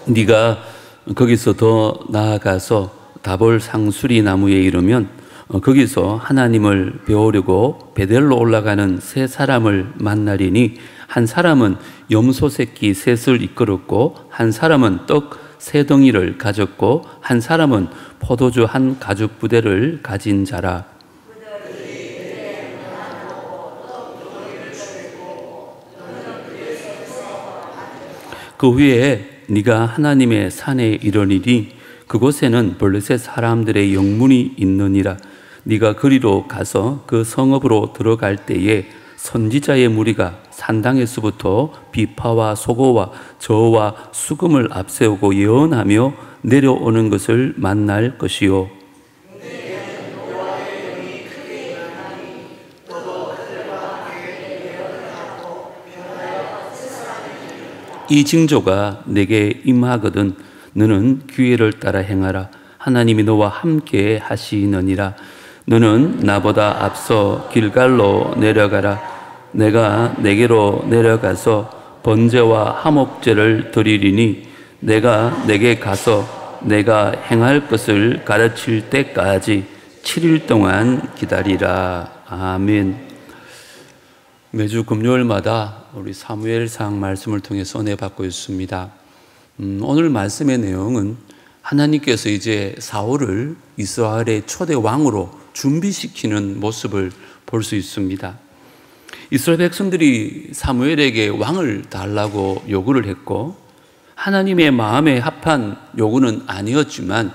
네가 거기서 더 나아가서 다볼 상수리 나무에 이르면 거기서 하나님을 배우려고 베델로 올라가는 세 사람을 만나리니 한 사람은 염소 새끼 셋을 이끌었고 한 사람은 떡 세 덩이를 가졌고 한 사람은 포도주 한 가죽 부대를 가진 자라. 그 후에 네가 하나님의 산에 이르리니 그곳에는 블레셋 사람들의 영문이 있느니라. 네가 그리로 가서 그 성읍으로 들어갈 때에 선지자의 무리가 산당에서부터 비파와 소고와 저와 수금을 앞세우고 예언하며 내려오는 것을 만날 것이요. 이 징조가 내게 임하거든 너는 기회를 따라 행하라. 하나님이 너와 함께 하시느니라. 너는 나보다 앞서 길갈로 내려가라. 내가 내게로 내려가서 번제와 화목제를 드리리니 내가 내게 가서 내가 행할 것을 가르칠 때까지 7일 동안 기다리라. 아멘. 매주 금요일마다 우리 사무엘상 말씀을 통해서 은혜 받고 있습니다. 오늘 말씀의 내용은 하나님께서 이제 사울을 이스라엘의 초대 왕으로 준비시키는 모습을 볼 수 있습니다. 이스라엘 백성들이 사무엘에게 왕을 달라고 요구를 했고 하나님의 마음에 합한 요구는 아니었지만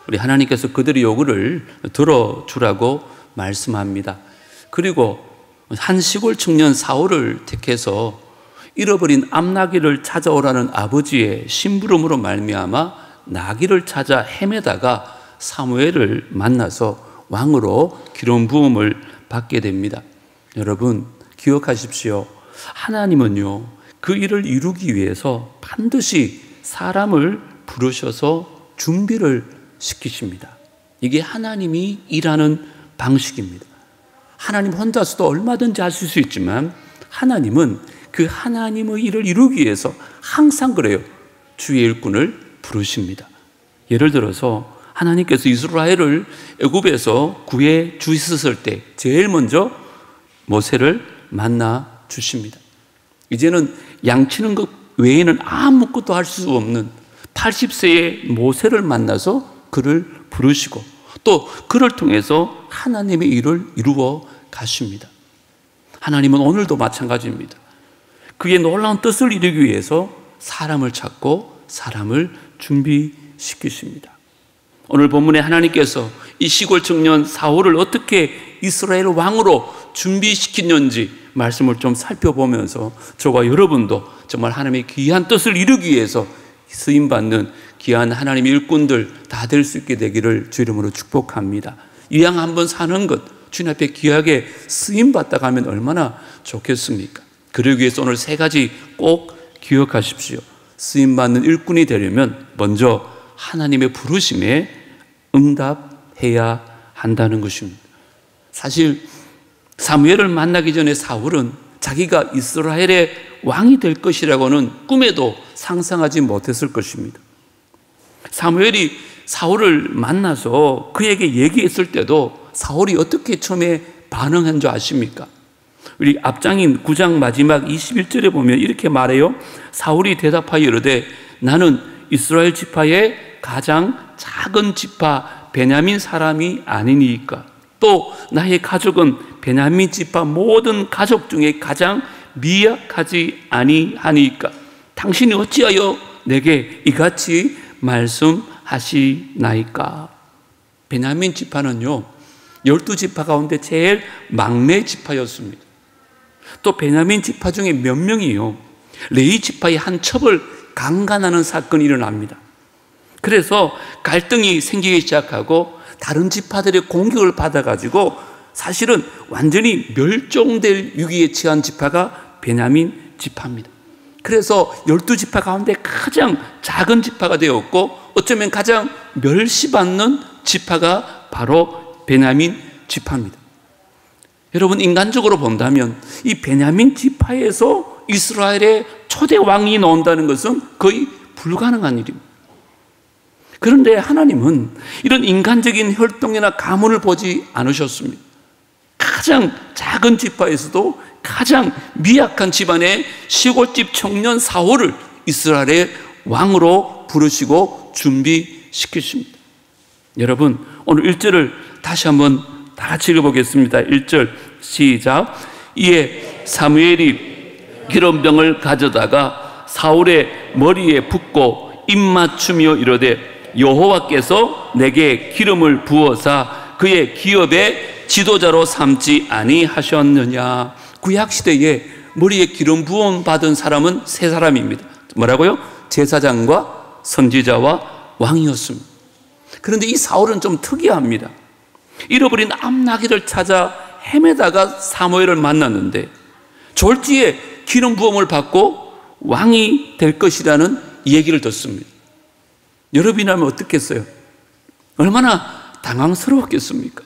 우리 하나님께서 그들의 요구를 들어주라고 말씀합니다. 그리고 한 시골 청년 사울을 택해서 잃어버린 암나귀를 찾아오라는 아버지의 심부름으로 말미암아 나귀를 찾아 헤매다가 사무엘을 만나서 왕으로 기름 부음을 받게 됩니다. 여러분 기억하십시오. 하나님은요 그 일을 이루기 위해서 반드시 사람을 부르셔서 준비를 시키십니다. 이게 하나님이 일하는 방식입니다. 하나님 혼자서도 얼마든지 하실 수 있지만 하나님은 그 하나님의 일을 이루기 위해서 항상 그래요. 주의 일꾼을 부르십니다. 예를 들어서 하나님께서 이스라엘을 애굽에서 구해 주셨을 때 제일 먼저 모세를 만나 주십니다. 이제는 양치는 것 외에는 아무것도 할 수 없는 80세의 모세를 만나서 그를 부르시고 또 그를 통해서 하나님의 일을 이루어 가십니다. 하나님은 오늘도 마찬가지입니다. 그의 놀라운 뜻을 이루기 위해서 사람을 찾고 사람을 준비시키십니다. 오늘 본문에 하나님께서 이 시골 청년 사울을 어떻게 이스라엘 왕으로 준비시키는지 말씀을 좀 살펴보면서 저와 여러분도 정말 하나님의 귀한 뜻을 이루기 위해서 쓰임받는 귀한 하나님의 일꾼들 다 될 수 있게 되기를 주 이름으로 축복합니다. 이왕 한번 사는 것 주님 앞에 귀하게 쓰임받다 가면 얼마나 좋겠습니까? 그러기 위해서 오늘 세 가지 꼭 기억하십시오. 쓰임받는 일꾼이 되려면 먼저 하나님의 부르심에 응답해야 한다는 것입니다. 사실 사무엘을 만나기 전에 사울은 자기가 이스라엘의 왕이 될 것이라고는 꿈에도 상상하지 못했을 것입니다. 사무엘이 사울을 만나서 그에게 얘기했을 때도 사울이 어떻게 처음에 반응한 줄 아십니까? 우리 앞장인 9장 마지막 21절에 보면 이렇게 말해요. 사울이 대답하여 이르되 나는 이스라엘 지파의 가장 작은 지파 베냐민 사람이 아니니까 또 나의 가족은 베냐민 지파 모든 가족 중에 가장 미약하지 아니하니까 당신이 어찌하여 내게 이같이 말씀하시나이까? 베냐민 지파는요 12지파 가운데 제일 막내 지파였습니다. 또 베냐민 지파 중에 몇 명이요 레위 지파의 한 첩을 강간하는 사건이 일어납니다. 그래서 갈등이 생기기 시작하고 다른 지파들의 공격을 받아가지고 사실은 완전히 멸종될 위기에 처한 지파가 베냐민 지파입니다. 그래서 12지파 가운데 가장 작은 지파가 되었고 어쩌면 가장 멸시받는 지파가 바로 베냐민 지파입니다. 여러분 인간적으로 본다면 이 베냐민 지파에서 이스라엘의 초대 왕이 나온다는 것은 거의 불가능한 일입니다. 그런데 하나님은 이런 인간적인 혈통이나 가문을 보지 않으셨습니다. 가장 작은 지파에서도 가장 미약한 집안의 시골집 청년 사울을 이스라엘의 왕으로 부르시고 준비시키십니다. 여러분, 오늘 1절을 다시 한번 다 같이 읽어보겠습니다. 1절 시작. 이에 사무엘이 기름병을 가져다가 사울의 머리에 붓고 입맞추며 이르되 여호와께서 내게 기름을 부어사 그의 기업의 지도자로 삼지 아니하셨느냐. 구약시대에 머리에 기름 부음 받은 사람은 세 사람입니다. 뭐라고요? 제사장과 선지자와 왕이었습니다. 그런데 이 사울은 좀 특이합니다. 잃어버린 암나귀를 찾아 헤매다가 사무엘을 만났는데 졸지에 기름 부음을 받고 왕이 될 것이라는 얘기를 듣습니다. 여러분이라면 어떻겠어요? 얼마나 당황스러웠겠습니까?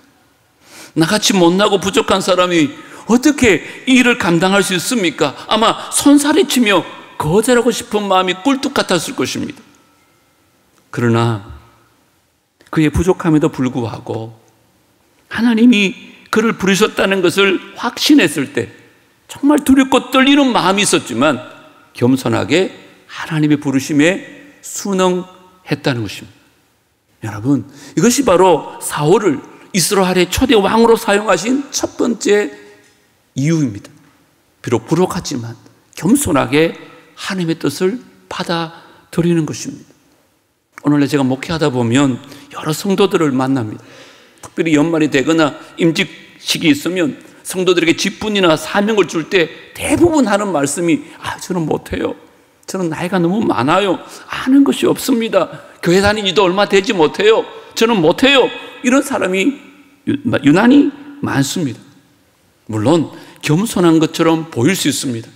나같이 못나고 부족한 사람이 어떻게 이 일을 감당할 수 있습니까? 아마 손살이 치며 거절하고 싶은 마음이 꿀뚝 같았을 것입니다. 그러나 그의 부족함에도 불구하고 하나님이 그를 부르셨다는 것을 확신했을 때 정말 두렵고 떨리는 마음이 있었지만 겸손하게 하나님의 부르심에 순응했다는 것입니다. 여러분, 이것이 바로 사울을 이스라엘의 초대 왕으로 사용하신 첫 번째 이유입니다. 비록 부족하지만 겸손하게 하나님의 뜻을 받아들이는 것입니다. 오늘날 제가 목회하다 보면 여러 성도들을 만납니다. 특별히 연말이 되거나 임직식이 있으면 성도들에게 직분이나 사명을 줄 때 대부분 하는 말씀이 저는 못해요. 저는 나이가 너무 많아요. 아는 것이 없습니다. 교회 다닌 지도 얼마 되지 못해요. 저는 못해요. 이런 사람이 유난히 많습니다. 물론 겸손한 것처럼 보일 수 있습니다.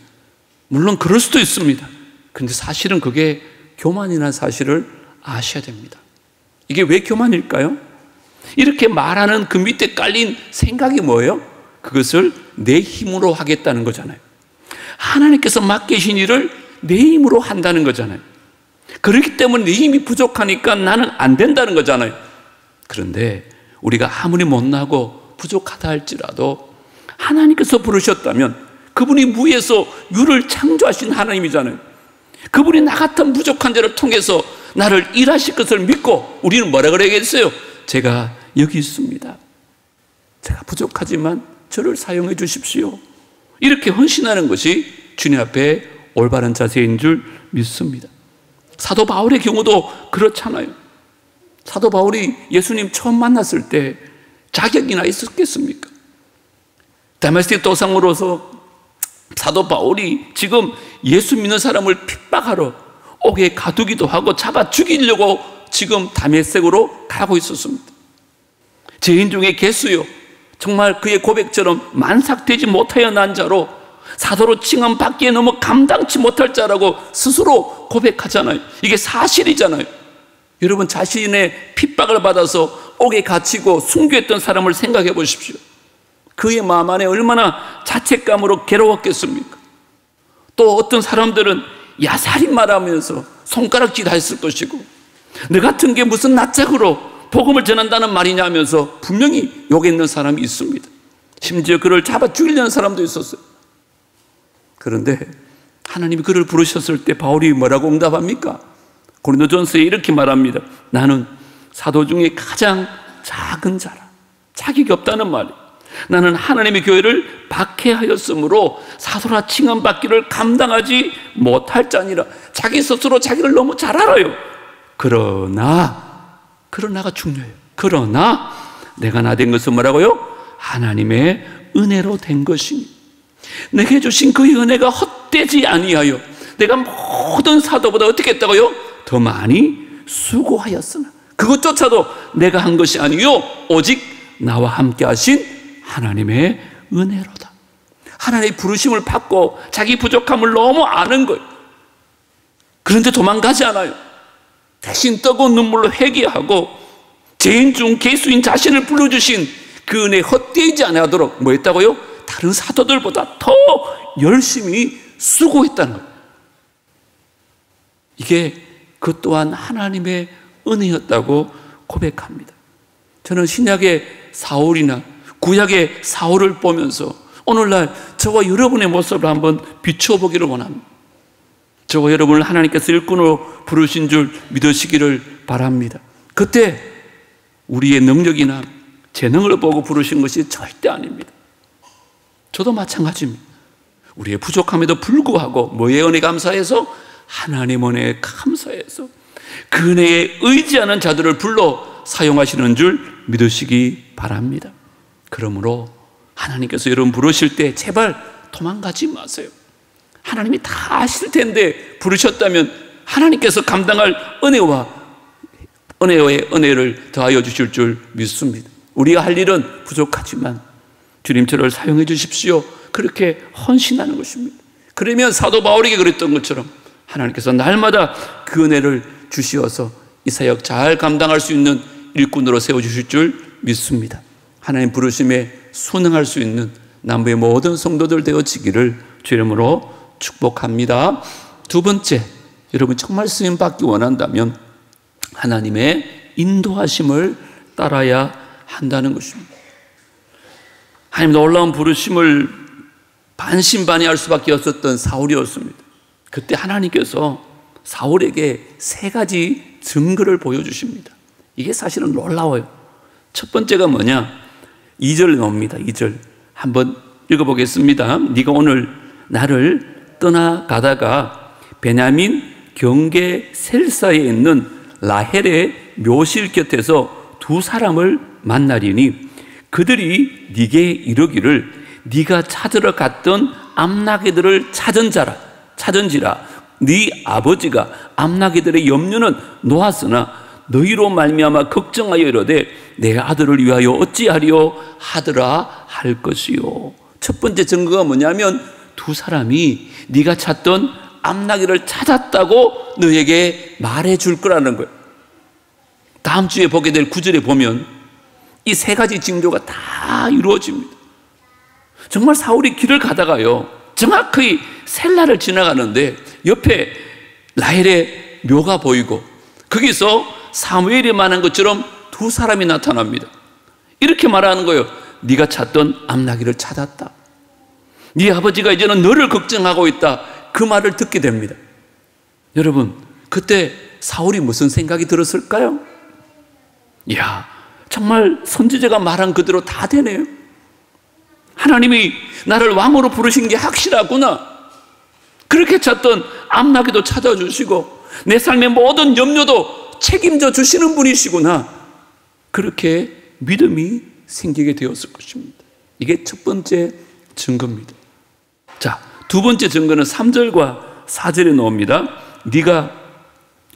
물론 그럴 수도 있습니다. 그런데 사실은 그게 교만이라는 사실을 아셔야 됩니다. 이게 왜 교만일까요? 이렇게 말하는 그 밑에 깔린 생각이 뭐예요? 그것을 내 힘으로 하겠다는 거잖아요. 하나님께서 맡기신 일을 내 힘으로 한다는 거잖아요. 그렇기 때문에 내 힘이 부족하니까 나는 안 된다는 거잖아요. 그런데 우리가 아무리 못나고 부족하다 할지라도 하나님께서 부르셨다면 그분이 무에서 유를 창조하신 하나님이잖아요. 그분이 나 같은 부족한 자를 통해서 나를 일하실 것을 믿고 우리는 뭐라 그래야겠어요? 제가 여기 있습니다. 제가 부족하지만 저를 사용해 주십시오. 이렇게 헌신하는 것이 주님 앞에 올바른 자세인 줄 믿습니다. 사도 바울의 경우도 그렇잖아요. 사도 바울이 예수님 처음 만났을 때 자격이나 있었겠습니까? 다메섹 도상으로서 사도 바울이 지금 예수 믿는 사람을 핍박하러 옥에 가두기도 하고 잡아 죽이려고 지금 다메섹으로 가고 있었습니다. 죄인 중에 개수요, 정말 그의 고백처럼 만삭되지 못하여 난 자로 사도로 칭함받기에 너무 감당치 못할 자라고 스스로 고백하잖아요. 이게 사실이잖아요. 여러분, 자신의 핍박을 받아서 옥에 갇히고 순교했던 사람을 생각해 보십시오. 그의 마음 안에 얼마나 자책감으로 괴로웠겠습니까? 또 어떤 사람들은 야살인말 하면서 손가락질 했을 것이고, 너 같은 게 무슨 낯짝으로 복음을 전한다는 말이냐 하면서 분명히 욕했는 사람이 있습니다. 심지어 그를 잡아 죽이려는 사람도 있었어요. 그런데 하나님이 그를 부르셨을 때 바울이 뭐라고 응답합니까? 고린도전서에 이렇게 말합니다. 나는 사도 중에 가장 작은 자라. 자격이 없다는 말이에요. 나는 하나님의 교회를 박해하였으므로 사도라 칭함받기를 감당하지 못할 자니라. 자기 스스로 자기를 너무 잘 알아요. 그러나가 중요해요. 그러나 내가 나 된 것은 뭐라고요? 하나님의 은혜로 된 것이니 내게 주신 그의 은혜가 헛되지 아니하여 내가 모든 사도보다 어떻게 했다고요? 더 많이 수고하였으나 그것조차도 내가 한 것이 아니요 오직 나와 함께 하신 하나님의 은혜로다. 하나님의 부르심을 받고 자기 부족함을 너무 아는 거예요. 그런데 도망가지 않아요. 대신 뜨거운 눈물로 회개하고 죄인 중 개수인 자신을 불러주신 그 은혜 헛되지 않도록 뭐 했다고요? 다른 사도들보다 더 열심히 수고했다는 거예요. 이게 그 또한 하나님의 은혜였다고 고백합니다. 저는 신약의 사울이나 구약의 사울을 보면서 오늘날 저와 여러분의 모습을 한번 비춰보기를 원합니다. 저와 여러분을 하나님께서 일꾼으로 부르신 줄 믿으시기를 바랍니다. 그때 우리의 능력이나 재능을 보고 부르신 것이 절대 아닙니다. 저도 마찬가지입니다. 우리의 부족함에도 불구하고 뭐의 은혜 감사해서? 하나님 은혜에 감사해서 그 은혜에 의지하는 자들을 불러 사용하시는 줄 믿으시기 바랍니다. 그러므로 하나님께서 여러분 부르실 때 제발 도망가지 마세요. 하나님이 다 아실 텐데 부르셨다면 하나님께서 감당할 은혜와 은혜의 은혜를 더하여 주실 줄 믿습니다. 우리가 할 일은 부족하지만 주님 저를 사용해 주십시오. 그렇게 헌신하는 것입니다. 그러면 사도 바울에게 그랬던 것처럼 하나님께서 날마다 그 은혜를 주시어서 이 사역 잘 감당할 수 있는 일꾼으로 세워주실 줄 믿습니다. 하나님 부르심에 순응할 수 있는 남부의 모든 성도들 되어지기를 주 이름으로 축복합니다. 두 번째, 여러분 정말 쓰임 받기 원한다면 하나님의 인도하심을 따라야 한다는 것입니다. 하나님 놀라운 부르심을 반신반의할 수밖에 없었던 사울이었습니다. 그때 하나님께서 사울에게 세 가지 증거를 보여주십니다. 이게 사실은 놀라워요. 첫 번째가 뭐냐? 2절 나옵니다. 2절 한번 읽어보겠습니다. 네가 오늘 나를 떠나가다가 베냐민 경계 셀사에 있는 라헬의 묘실 곁에서 두 사람을 만나리니 그들이 네게 이르기를 네가 찾으러 갔던 암나귀들을 찾은지라 네 아버지가 암나귀들의 염려는 놓았으나 너희로 말미암아 걱정하여 이르되 내 아들을 위하여 어찌하리요 하더라 할 것이요. 첫 번째 증거가 뭐냐면 두 사람이 네가 찾던 암나귀를 찾았다고 너에게 말해줄 거라는 거예요. 다음 주에 보게 될 9절에 보면 이 세 가지 징조가 다 이루어집니다. 정말 사울이 길을 가다가요 정확히 셀라를 지나가는데 옆에 라헬의 묘가 보이고 거기서 사무엘이 말한 것처럼 두 사람이 나타납니다. 이렇게 말하는 거예요. 네가 찾던 암나귀를 찾았다. 네 아버지가 이제는 너를 걱정하고 있다. 그 말을 듣게 됩니다. 여러분 그때 사울이 무슨 생각이 들었을까요? 이야 정말 선지자가 말한 그대로 다 되네요. 하나님이 나를 왕으로 부르신 게 확실하구나. 그렇게 찾던 암나귀도 찾아주시고 내 삶의 모든 염려도 책임져 주시는 분이시구나. 그렇게 믿음이 생기게 되었을 것입니다. 이게 첫 번째 증거입니다. 자, 두 번째 증거는 3절과 4절에 나옵니다. 네가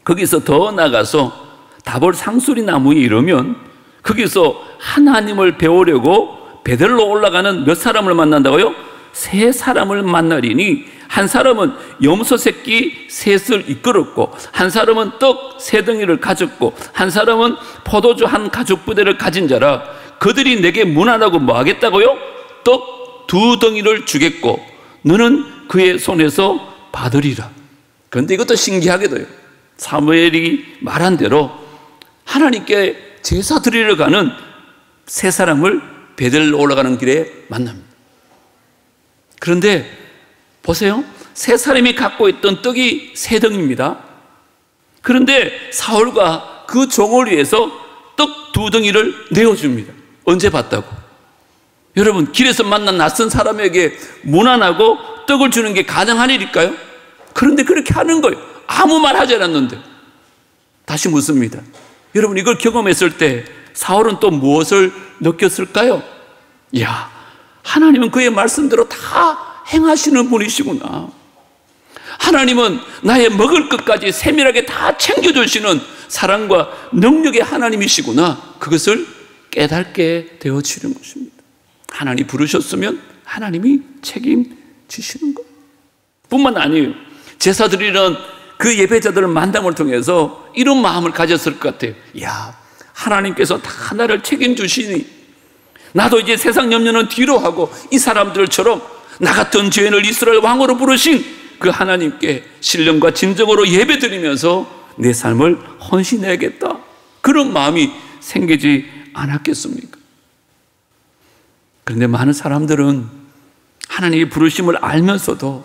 거기서 더 나가서 다볼 상수리 나무에 이르면 거기서 하나님을 배우려고 베델로 올라가는 몇 사람을 만난다고요? 세 사람을 만나리니 한 사람은 염소 새끼 셋을 이끌었고 한 사람은 떡 세 덩이를 가졌고 한 사람은 포도주 한 가죽 부대를 가진 자라. 그들이 내게 문안하고 뭐 하겠다고요? 떡 두 덩이를 주겠고 너는 그의 손에서 받으리라. 그런데 이것도 신기하게도요 사무엘이 말한 대로 하나님께 제사 드리러 가는 세 사람을 베델로 올라가는 길에 만납니다. 그런데 보세요. 세 사람이 갖고 있던 떡이 세 덩입니다. 그런데 사울과 그 종을 위해서 떡 두 덩이를 내어줍니다. 언제 봤다고? 여러분 길에서 만난 낯선 사람에게 문안하고 떡을 주는 게 가능한 일일까요? 그런데 그렇게 하는 거예요. 아무 말 하지 않았는데. 다시 묻습니다. 여러분 이걸 경험했을 때 사울은 또 무엇을 느꼈을까요? 이야, 하나님은 그의 말씀대로 다 행하시는 분이시구나. 하나님은 나의 먹을 것까지 세밀하게 다 챙겨주시는 사랑과 능력의 하나님이시구나. 그것을 깨닫게 되어지는 것입니다. 하나님 부르셨으면 하나님이 책임지시는 것 뿐만 아니에요. 제사 드리는 그 예배자들을 만남을 통해서 이런 마음을 가졌을 것 같아요. 이야, 하나님께서 다 나를 책임주시니 나도 이제 세상 염려는 뒤로 하고 이 사람들처럼 나 같은 죄인을 이스라엘 왕으로 부르신 그 하나님께 신령과 진정으로 예배드리면서 내 삶을 헌신해야겠다. 그런 마음이 생기지 않았겠습니까? 그런데 많은 사람들은 하나님의 부르심을 알면서도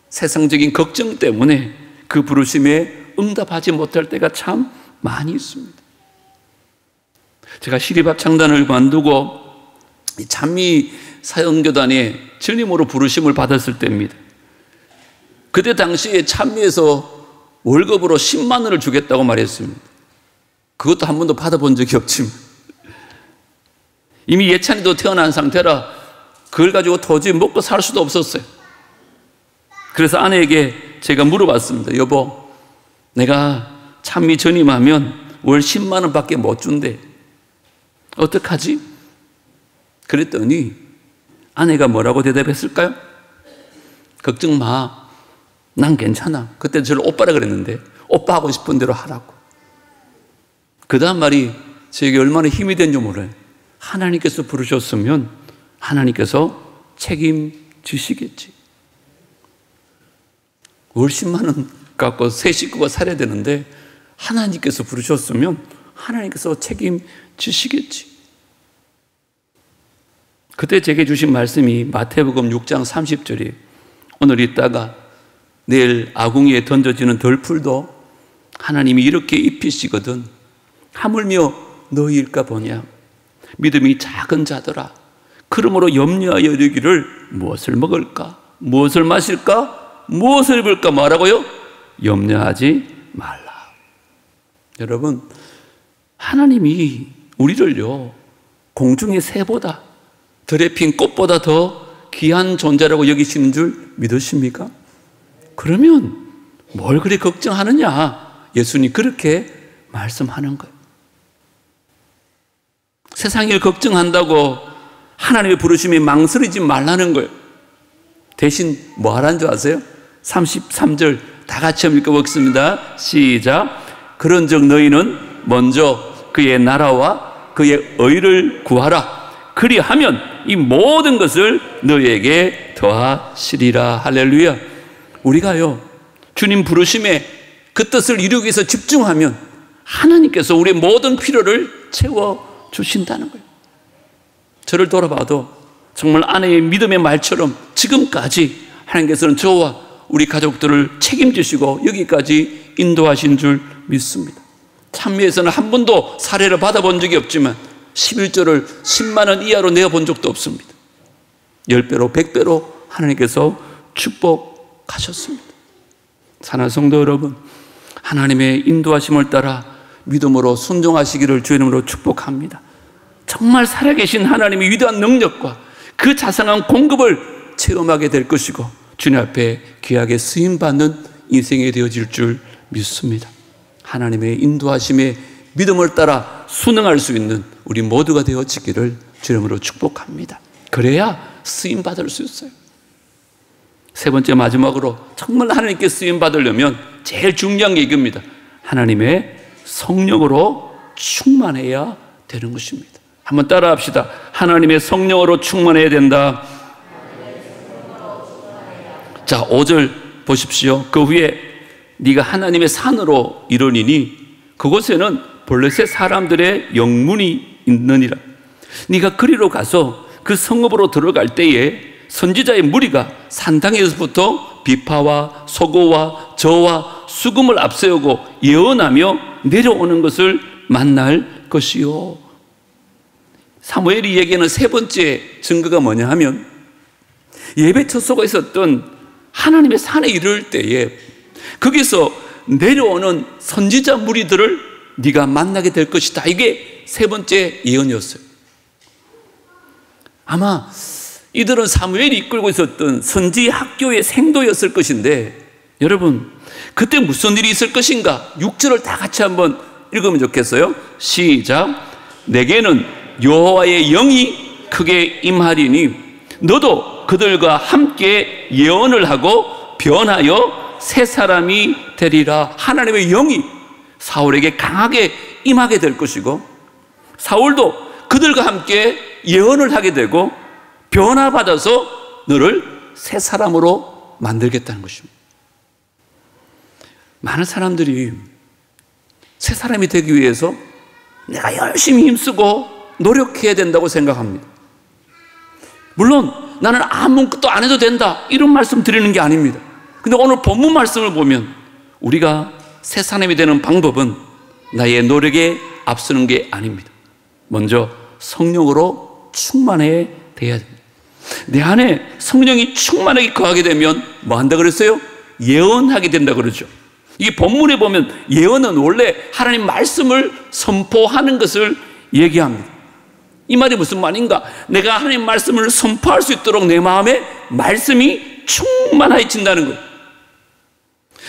세상적인 걱정 때문에 그 부르심에 응답하지 못할 때가 참 많이 있습니다. 제가 시립합창단을 관두고 찬미 사역교단에 전임으로 부르심을 받았을 때입니다. 그때 당시에 찬미에서 월급으로 10만 원을 주겠다고 말했습니다. 그것도 한 번도 받아본 적이 없지만 이미 예찬이도 태어난 상태라 그걸 가지고 도저히 먹고 살 수도 없었어요. 그래서 아내에게 제가 물어봤습니다. 여보, 내가 찬미 전임하면 월 10만 원밖에 못 준대. 어떡하지? 그랬더니 아내가 뭐라고 대답했을까요? 걱정 마. 난 괜찮아. 그때 저를 오빠라 그랬는데 오빠 하고 싶은 대로 하라고. 그 다음 말이 저에게 얼마나 힘이 된 줄 몰라요. 하나님께서 부르셨으면 하나님께서 책임지시겠지. 월 10만 원 갖고 세 식구가 살아야 되는데 하나님께서 부르셨으면 하나님께서 책임지시겠지. 그때 제게 주신 말씀이 마태복음 6장 30절이에요. 오늘 이따가 내일 아궁이에 던져지는 덜풀도 하나님이 이렇게 입히시거든. 하물며 너희일까 보냐. 믿음이 작은 자들아. 그러므로 염려하여 이르기를 무엇을 먹을까? 무엇을 마실까? 무엇을 입을까? 뭐라고요? 염려하지 말라. 여러분, 하나님이 우리를요 공중의 새보다 들에 핀 꽃보다 더 귀한 존재라고 여기시는 줄 믿으십니까? 그러면 뭘 그리 걱정하느냐? 예수님 그렇게 말씀하는 거예요. 세상 일 걱정한다고 하나님의 부르심이 망설이지 말라는 거예요. 대신 뭐 하라는 줄 아세요? 33절 다 같이 한번 읽어보겠습니다. 시작. 그런즉 너희는 먼저 그의 나라와 그의 의를 구하라. 그리하면 이 모든 것을 너희에게 더하시리라. 할렐루야. 우리가요 주님 부르심에 그 뜻을 이루기 위해서 집중하면 하나님께서 우리의 모든 필요를 채워주신다는 거예요. 저를 돌아봐도 정말 아내의 믿음의 말처럼 지금까지 하나님께서는 저와 우리 가족들을 책임지시고 여기까지 인도하신 줄 믿습니다. 찬미에서는 한 번도 사례를 받아본 적이 없지만 11조를 10만 원 이하로 내어본 적도 없습니다. 10배로 100배로 하나님께서 축복하셨습니다. 사랑하는 성도 여러분, 하나님의 인도하심을 따라 믿음으로 순종하시기를 주의 이름으로 축복합니다. 정말 살아계신 하나님의 위대한 능력과 그 자상한 공급을 체험하게 될 것이고 주님 앞에 귀하게 쓰임받는 인생이 되어질 줄 믿습니다. 하나님의 인도하심에 믿음을 따라 순응할 수 있는 우리 모두가 되어지기를 주의 이름으로 축복합니다. 그래야 쓰임받을 수 있어요. 세 번째 마지막으로 정말 하나님께 쓰임받으려면 제일 중요한 게 이겁니다. 하나님의 성령으로 충만해야 되는 것입니다. 한번 따라 합시다. 하나님의 성령으로 충만해야 된다. 자, 5절 보십시오. 그 후에 네가 하나님의 산으로 이르니니 그곳에는 블레셋 사람들의 영문이 있느니라. 네가 그리로 가서 그 성읍으로 들어갈 때에 선지자의 무리가 산당에서부터 비파와 소고와 저와 수금을 앞세우고 예언하며 내려오는 것을 만날 것이요. 사무엘이 얘기하는 세 번째 증거가 뭐냐 하면 예배 처소가 있었던 하나님의 산에 이를 때에 거기서 내려오는 선지자 무리들을 네가 만나게 될 것이다. 이게 세 번째 예언이었어요. 아마 이들은 사무엘이 이끌고 있었던 선지 학교의 생도였을 것인데 여러분 그때 무슨 일이 있을 것인가? 6절을 다 같이 한번 읽으면 좋겠어요. 시작. 내게는 여호와의 영이 크게 임하리니 너도 그들과 함께 예언을 하고 변하여 새 사람이 되리라. 하나님의 영이 사울에게 강하게 임하게 될 것이고 사울도 그들과 함께 예언을 하게 되고 변화받아서 너를 새 사람으로 만들겠다는 것입니다. 많은 사람들이 새 사람이 되기 위해서 내가 열심히 힘쓰고 노력해야 된다고 생각합니다. 물론 나는 아무것도 안 해도 된다 이런 말씀 드리는 게 아닙니다. 근데 오늘 본문 말씀을 보면 우리가 새 사람이 되는 방법은 나의 노력에 앞서는 게 아닙니다. 먼저 성령으로 충만해야 됩니다. 내 안에 성령이 충만하게 거하게 되면 뭐 한다 그랬어요? 예언하게 된다 그러죠. 이 본문에 보면 예언은 원래 하나님 말씀을 선포하는 것을 얘기합니다. 이 말이 무슨 말인가? 내가 하나님 말씀을 선포할 수 있도록 내 마음에 말씀이 충만해진다는 거예요.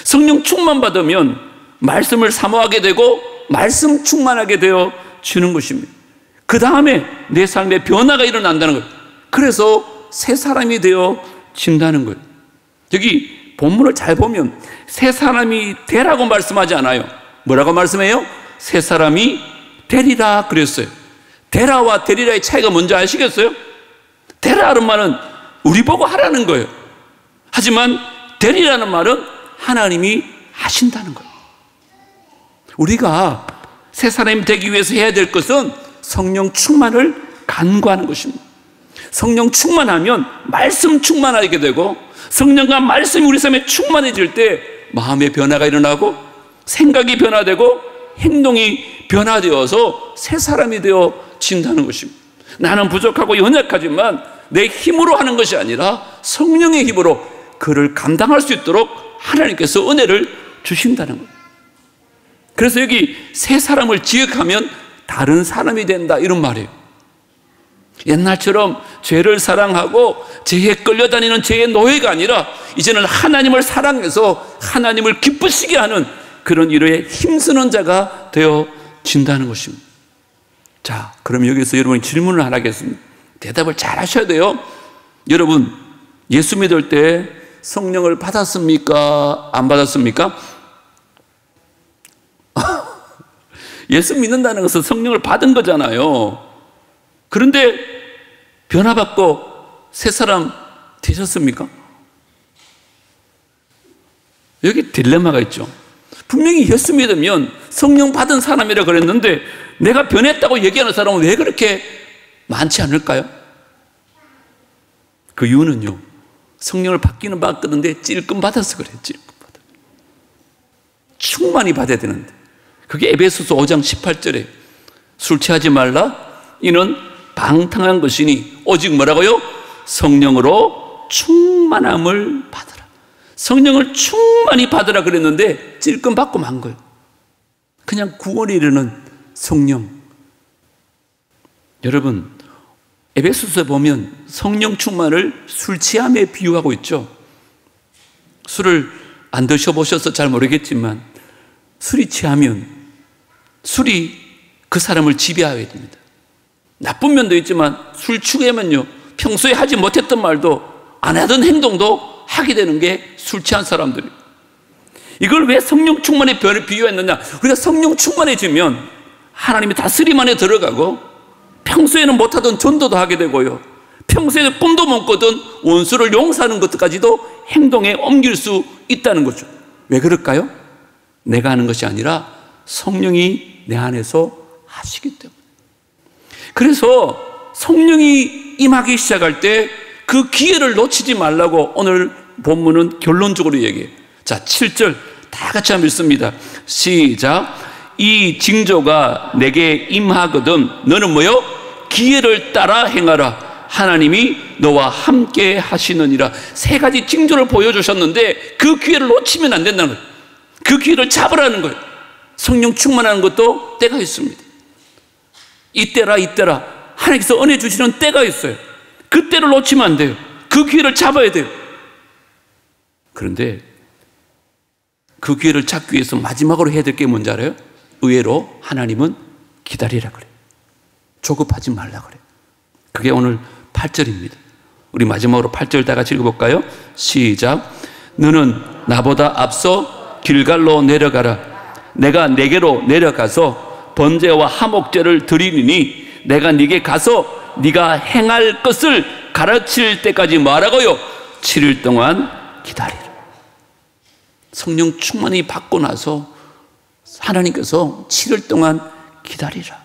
성령 충만 받으면 말씀을 사모하게 되고 말씀 충만하게 되어 주는 것입니다. 그 다음에 내 삶에 변화가 일어난다는 거예요. 그래서 새 사람이 되어 진다는 거예요. 여기 본문을 잘 보면 새 사람이 되라고 말씀하지 않아요. 뭐라고 말씀해요? 새 사람이 되리라 그랬어요. 되라와 되리라의 차이가 뭔지 아시겠어요? 되라는 말은 우리 보고 하라는 거예요. 하지만 되리라는 말은 하나님이 하신다는 거예요. 우리가 새 사람이 되기 위해서 해야 될 것은 성령 충만을 간구하는 것입니다. 성령 충만하면 말씀 충만하게 되고 성령과 말씀이 우리 삶에 충만해질 때 마음의 변화가 일어나고 생각이 변화되고 행동이 변화되어서 새 사람이 되어진다는 것입니다. 나는 부족하고 연약하지만 내 힘으로 하는 것이 아니라 성령의 힘으로 그를 감당할 수 있도록 하나님께서 은혜를 주신다는 거예요. 그래서 여기 새 사람을 지역하면 다른 사람이 된다 이런 말이에요. 옛날처럼 죄를 사랑하고 죄에 끌려다니는 죄의 노예가 아니라 이제는 하나님을 사랑해서 하나님을 기쁘시게 하는 그런 일에 힘쓰는 자가 되어진다는 것입니다. 자, 그럼 여기서 여러분이 질문을 하나 하겠습니다. 대답을 잘 하셔야 돼요. 여러분, 예수 믿을 때 성령을 받았습니까? 안 받았습니까? 예수 믿는다는 것은 성령을 받은 거잖아요. 그런데 변화받고 새 사람 되셨습니까? 여기 딜레마가 있죠. 분명히 예수 믿으면 성령 받은 사람이라 그랬는데 내가 변했다고 얘기하는 사람은 왜 그렇게 많지 않을까요? 그 이유는요, 성령을 받기는 받았는데 찔끔 받아서 그래요. 찔끔 받아. 충만히 받아야 되는데. 그게 에베소서 5장 18절에 술 취하지 말라 이는 방탕한 것이니 오직 뭐라고요? 성령으로 충만함을 받으라. 성령을 충만히 받으라 그랬는데 찔끔 받고 만 거예요. 그냥 구원에 이르는 성령. 여러분, 에베소서에 보면 성령 충만을 술 취함에 비유하고 있죠. 술을 안 드셔보셔서 잘 모르겠지만 술이 취하면 술이 그 사람을 지배하게 됩니다. 나쁜 면도 있지만 술 취하면요, 평소에 하지 못했던 말도 안 하던 행동도 하게 되는 게 술 취한 사람들이에요. 이걸 왜 성령 충만에 비유했느냐? 우리가 성령 충만해지면 하나님이 다스림 안에 들어가고 평소에는 못하던 전도도 하게 되고요, 평소에 꿈도 못 꿨던 원수를 용서하는 것까지도 행동에 옮길 수 있다는 거죠. 왜 그럴까요? 내가 하는 것이 아니라 성령이 내 안에서 하시기 때문에. 그래서 성령이 임하기 시작할 때 그 기회를 놓치지 말라고 오늘 본문은 결론적으로 얘기해요. 자, 7절 다 같이 한번 읽습니다. 시작. 이 징조가 내게 임하거든 너는 뭐요? 기회를 따라 행하라. 하나님이 너와 함께 하시느니라. 세 가지 징조를 보여주셨는데 그 기회를 놓치면 안 된다는 거예요. 그 기회를 잡으라는 거예요. 성령 충만하는 것도 때가 있습니다. 이때라 하나님께서 은혜 주시는 때가 있어요. 그 때를 놓치면 안 돼요. 그 기회를 잡아야 돼요. 그런데 그 기회를 잡기 위해서 마지막으로 해야 될 게 뭔지 알아요? 의외로 하나님은 기다리라 그래요. 조급하지 말라 그래요. 그게 오늘 8절입니다. 우리 마지막으로 8절 다 같이 읽어볼까요? 시작. 너는 나보다 앞서 길갈로 내려가라. 내가 내게로 내려가서 번제와 화목제를 드리니 내가 네게 가서 네가 행할 것을 가르칠 때까지 뭐하라고요? 7일 동안 기다리라. 성령 충만히 받고 나서 하나님께서 7일 동안 기다리라.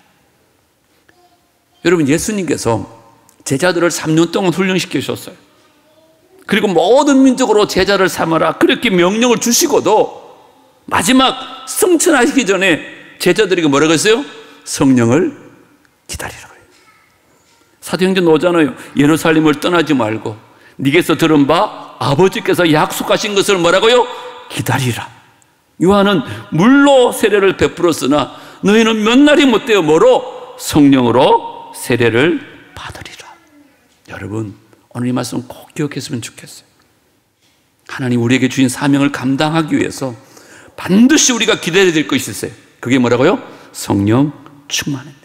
여러분, 예수님께서 제자들을 3년 동안 훈련시키셨어요. 그리고 모든 민족으로 제자를 삼아라 그렇게 명령을 주시고도 마지막 승천하시기 전에 제자들에게 뭐라고 했어요? 성령을 기다리라고 해요. 사도행전 오잖아요. 예루살렘을 떠나지 말고 네게서 들은 바 아버지께서 약속하신 것을 뭐라고요? 기다리라. 요한은 물로 세례를 베풀었으나 너희는 몇 날이 못되어 뭐로? 성령으로 세례를 받으리라. 여러분, 오늘 이 말씀 꼭 기억했으면 좋겠어요. 하나님 우리에게 주신 사명을 감당하기 위해서 반드시 우리가 기다려야 될 것이 있어요. 그게 뭐라고요? 성령 충만입니다.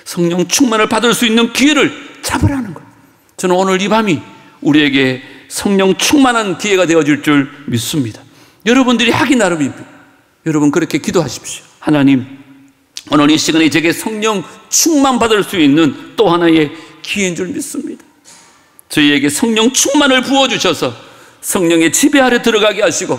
성령 충만을 받을 수 있는 기회를 잡으라는 거예요. 저는 오늘 이 밤이 우리에게 성령 충만한 기회가 되어질 줄 믿습니다. 여러분들이 하기 나름입니다. 여러분 그렇게 기도하십시오. 하나님, 오늘 이 시간에 제게 성령 충만 받을 수 있는 또 하나의 기회인 줄 믿습니다. 저희에게 성령 충만을 부어주셔서 성령의 지배 아래 들어가게 하시고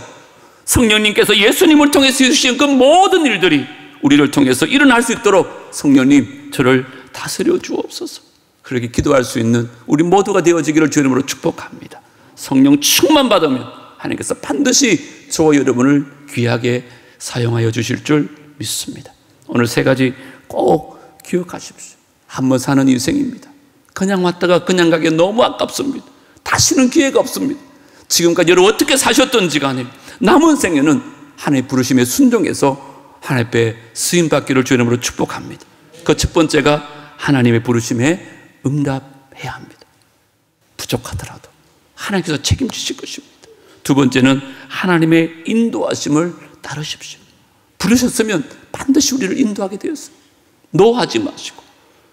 성령님께서 예수님을 통해서 주신 그 모든 일들이 우리를 통해서 일어날 수 있도록 성령님 저를 다스려 주옵소서. 그렇게 기도할 수 있는 우리 모두가 되어지기를 주의 이름으로 축복합니다. 성령 충만 받으면 하나님께서 반드시 저와 여러분을 귀하게 사용하여 주실 줄 믿습니다. 오늘 세 가지 꼭 기억하십시오. 한 번 사는 인생입니다. 그냥 왔다가 그냥 가기 너무 아깝습니다. 다시는 기회가 없습니다. 지금까지 여러분 어떻게 사셨던지 간에 남은 생에는 하나님의 부르심에 순종해서 하나님 앞에 쓰임받기를 주의 이름으로 축복합니다. 그 첫 번째가 하나님의 부르심에 응답해야 합니다. 부족하더라도 하나님께서 책임지실 것입니다. 두 번째는 하나님의 인도하심을 따르십시오. 부르셨으면 반드시 우리를 인도하게 되었어요. 노하지 마시고.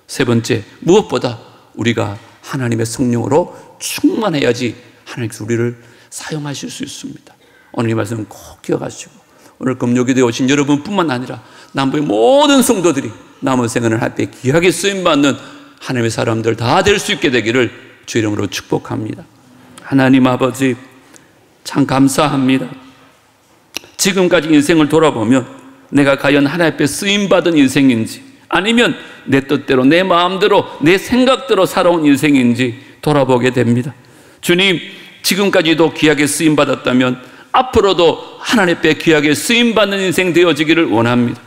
세 번째, 무엇보다 우리가 하나님의 성령으로 충만해야지 하나님께서 우리를 사용하실 수 있습니다. 오늘 이 말씀은 꼭 기억하시고 오늘 금요기도에 오신 여러분뿐만 아니라 남부의 모든 성도들이 남은 생애를 할 때 귀하게 쓰임받는 하나님의 사람들 다 될 수 있게 되기를 주 이름으로 축복합니다. 하나님 아버지, 참 감사합니다. 지금까지 인생을 돌아보면 내가 과연 하나님 앞에 쓰임받은 인생인지 아니면 내 뜻대로 내 마음대로 내 생각대로 살아온 인생인지 돌아보게 됩니다. 주님, 지금까지도 귀하게 쓰임받았다면 앞으로도 하나님 앞에 귀하게 쓰임받는 인생 되어지기를 원합니다.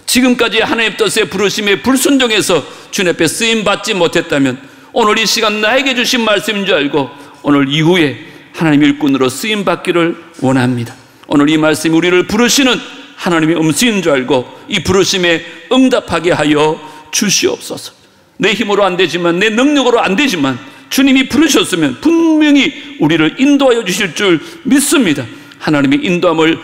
지금까지 하나님 뜻의 부르심에 불순종해서 주님 앞에 쓰임받지 못했다면 오늘 이 시간 나에게 주신 말씀인 줄 알고 오늘 이후에 하나님의 일꾼으로 쓰임받기를 원합니다. 오늘 이 말씀이 우리를 부르시는 하나님의 음성인 줄 알고 이 부르심에 응답하게 하여 주시옵소서. 내 힘으로 안 되지만 내 능력으로 안 되지만 주님이 부르셨으면 분명히 우리를 인도하여 주실 줄 믿습니다. 하나님의 인도함을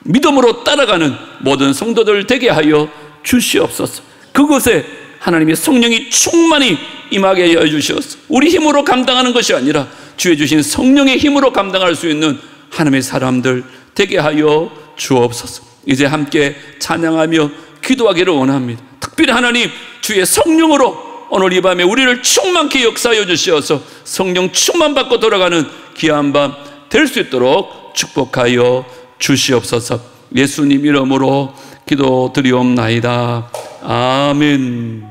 믿음으로 따라가는 모든 성도들 되게 하여 주시옵소서. 그곳에 하나님의 성령이 충만히 임하게 하여 주시옵소서. 우리 힘으로 감당하는 것이 아니라 주의 주신 성령의 힘으로 감당할 수 있는 하나님의 사람들 되게 하여 주옵소서. 이제 함께 찬양하며 기도하기를 원합니다. 특별히 하나님 주의 성령으로 오늘 이 밤에 우리를 충만케 역사하여 주시어서 성령 충만 받고 돌아가는 귀한 밤 될 수 있도록 축복하여 주시옵소서. 예수님 이름으로 기도드리옵나이다. 아멘.